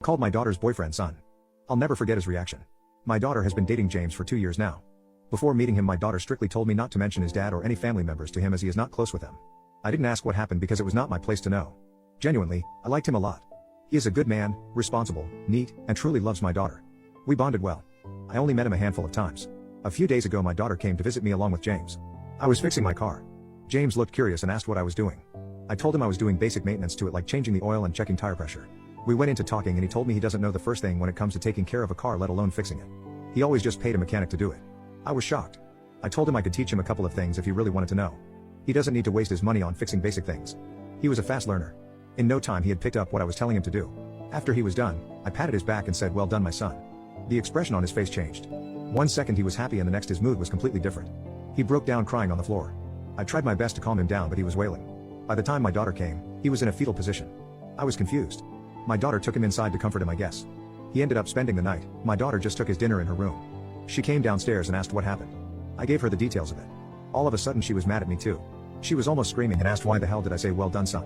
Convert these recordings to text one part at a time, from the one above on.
Called my daughter's boyfriend son. I'll never forget his reaction. My daughter has been dating James for 2 years now. Before meeting him, my daughter strictly told me not to mention his dad or any family members to him as he is not close with them. I didn't ask what happened because it was not my place to know. Genuinely, I liked him a lot. He is a good man, responsible, neat, and truly loves my daughter. We bonded well. I only met him a handful of times. A few days ago my daughter came to visit me along with James. I was fixing my car. James looked curious and asked what I was doing. I told him I was doing basic maintenance to it, like changing the oil and checking tire pressure. We went into talking and he told me he doesn't know the first thing when it comes to taking care of a car, let alone fixing it. He always just paid a mechanic to do it. I was shocked. I told him I could teach him a couple of things if he really wanted to know. He doesn't need to waste his money on fixing basic things. He was a fast learner. In no time he had picked up what I was telling him to do. After he was done, I patted his back and said, "Well done, my son." The expression on his face changed. 1 second he was happy and the next his mood was completely different. He broke down crying on the floor. I tried my best to calm him down, but he was wailing. By the time my daughter came, he was in a fetal position. I was confused. My daughter took him inside to comfort him, I guess. He ended up spending the night. My daughter just took his dinner in her room. She came downstairs and asked what happened. I gave her the details of it. All of a sudden she was mad at me too. She was almost screaming and asked why the hell did I say "well done, son."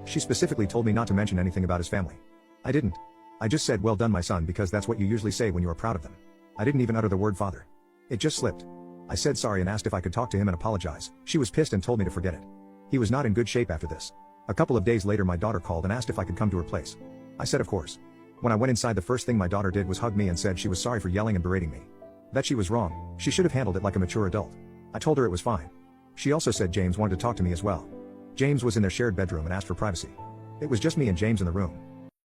She specifically told me not to mention anything about his family. I didn't. I just said "well done, my son," because that's what you usually say when you are proud of them. I didn't even utter the word father. It just slipped. I said sorry and asked if I could talk to him and apologize. She was pissed and told me to forget it. He was not in good shape after this. A couple of days later my daughter called and asked if I could come to her place. I said of course. When I went inside, the first thing my daughter did was hug me and said she was sorry for yelling and berating me. That she was wrong. She should have handled it like a mature adult. I told her it was fine. She also said James wanted to talk to me as well. James was in their shared bedroom and asked for privacy. It was just me and James in the room.